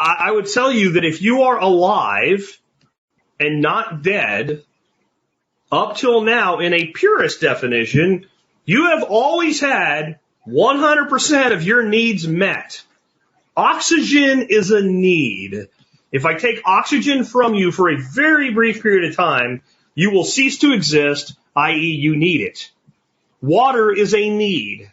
I would tell you that if you are alive and not dead, up till now, in a purist definition, you have always had 100% of your needs met. Oxygen is a need. If I take oxygen from you for a very brief period of time, you will cease to exist, i.e. you need it. Water is a need.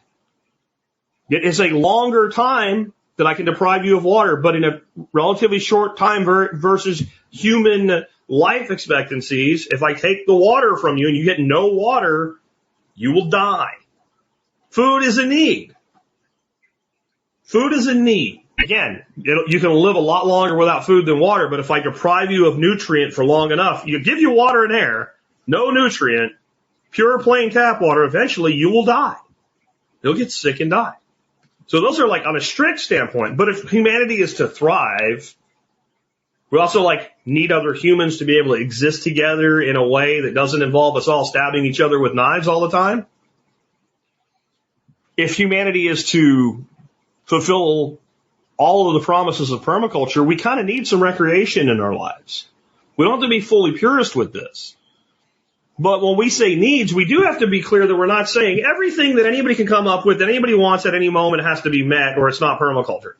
It is a longer time that I can deprive you of water, but in a relatively short time versus human life expectancies, if I take the water from you and you get no water, you will die. Food is a need. Food is a need. Again, you can live a lot longer without food than water, but if I deprive you of nutrient for long enough, you give you water and air, no nutrient, pure plain tap water, eventually you will die. You'll get sick and die. So those are like on a strict standpoint. But if humanity is to thrive, we also need other humans to be able to exist together in a way that doesn't involve us all stabbing each other with knives all the time. If humanity is to fulfill all of the promises of permaculture, we kind of need some recreation in our lives. We don't have to be fully purist with this. But when we say needs, we do have to be clear that we're not saying everything that anybody can come up with, that anybody wants at any moment has to be met, or it's not permaculture.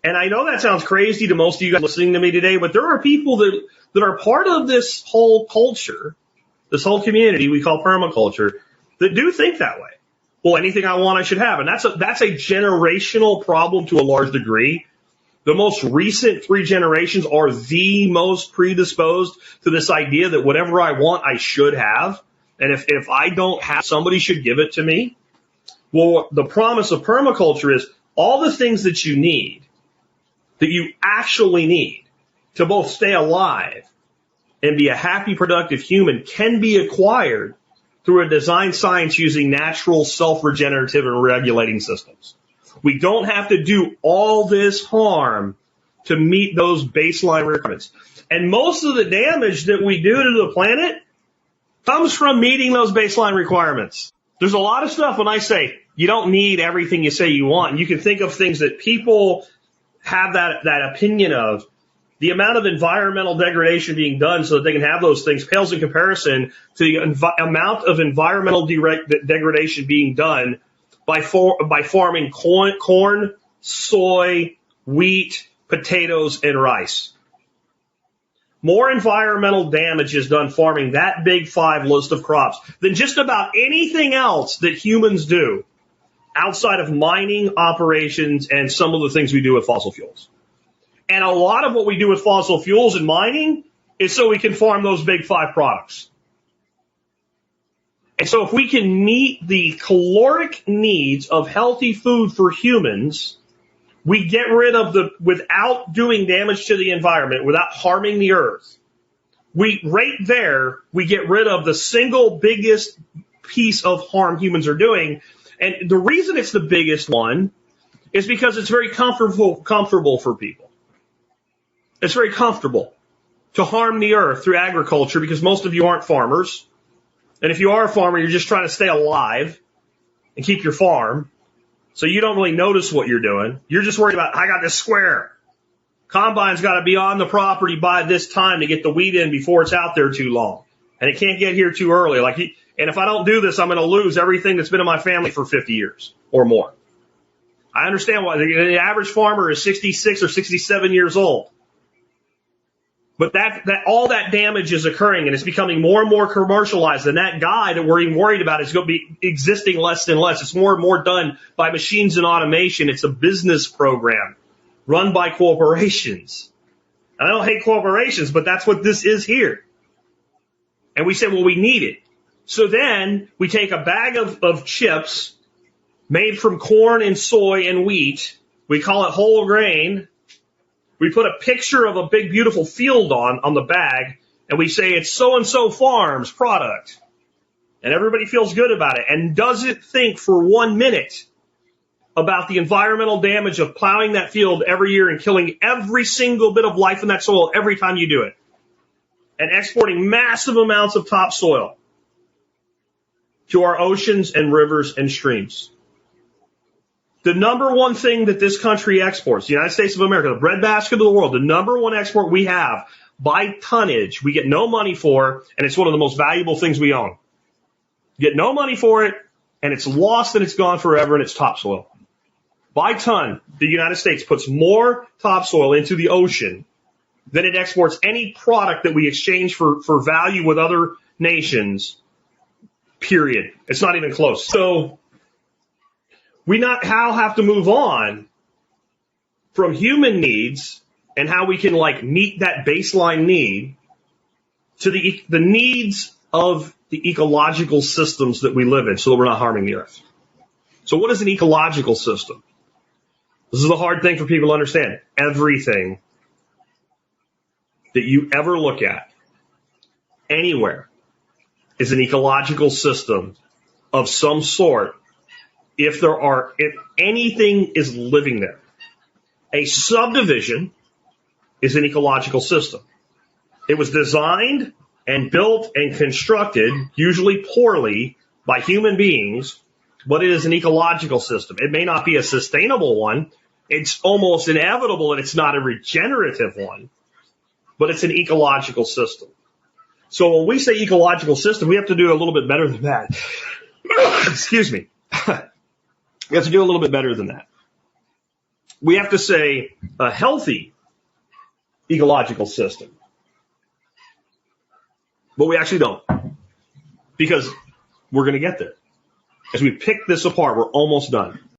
And I know that sounds crazy to most of you guys listening to me today, but there are people that are part of this whole culture, this whole community we call permaculture, that do think that way. Well, anything I want, I should have. And that's a generational problem to a large degree. The most recent 3 generations are the most predisposed to this idea that whatever I want, I should have. And if I don't have, somebody should give it to me. Well, the promise of permaculture is all the things that you need, that you actually need to both stay alive and be a happy, productive human, can be acquired through a design science using natural, self-regenerative and regulating systems. We don't have to do all this harm to meet those baseline requirements. And most of the damage that we do to the planet comes from meeting those baseline requirements. There's a lot of stuff when I say you don't need everything you say you want. And you can think of things that people have that opinion of. The amount of environmental degradation being done so that they can have those things pales in comparison to the amount of environmental degradation being done by farming corn, soy, wheat, potatoes, and rice. More environmental damage is done farming that big 5 list of crops than just about anything else that humans do outside of mining operations and some of the things we do with fossil fuels. And a lot of what we do with fossil fuels and mining is so we can farm those big 5 products. And so if we can meet the caloric needs of healthy food for humans, we get rid of without doing damage to the environment, without harming the earth. We get rid of the single biggest piece of harm humans are doing. And the reason it's the biggest one is because it's very comfortable for people. It's very comfortable to harm the earth through agriculture because most of you aren't farmers. And if you are a farmer, you're just trying to stay alive and keep your farm. So you don't really notice what you're doing. You're just worried about, I got this square. Combine's got to be on the property by this time to get the wheat in before it's out there too long. And it can't get here too early. And if I don't do this, I'm going to lose everything that's been in my family for 50 years or more. I understand why the average farmer is 66 or 67 years old. But all that damage is occurring, and it's becoming more and more commercialized. And that guy that we're even worried about is going to be existing less and less. It's more and more done by machines and automation. It's a business program run by corporations. And I don't hate corporations, but that's what this is here. And we say, well, we need it. So then we take a bag of chips made from corn and soy and wheat. We call it whole grain. We put a picture of a big, beautiful field on the bag, and we say it's so-and-so farm's product. And everybody feels good about it and doesn't think for 1 minute about the environmental damage of plowing that field every year and killing every single bit of life in that soil every time you do it. And exporting massive amounts of topsoil to our oceans and rivers and streams. The number one thing that this country exports, the United States of America, the breadbasket of the world, the number one export we have by tonnage, we get no money for, and it's one of the most valuable things we own. Get no money for it, and it's lost and it's gone forever, and it's topsoil. By ton, the United States puts more topsoil into the ocean than it exports any product that we exchange for value with other nations, period. It's not even close. So we now have to move on from human needs and how we can meet that baseline need to the needs of the ecological systems that we live in so that we're not harming the earth. So what is an ecological system? This is the hard thing for people to understand. Everything that you ever look at anywhere is an ecological system of some sort if anything is living there. A subdivision is an ecological system. It was designed and built and constructed, usually poorly, by human beings, but it is an ecological system. It may not be a sustainable one. It's almost inevitable that it's not a regenerative one, but it's an ecological system. So when we say ecological system, we have to do a little bit better than that. Excuse me. We have to do a little bit better than that. We have to say a healthy ecological system. But we actually don't. Because we're going to get there. As we pick this apart, we're almost done.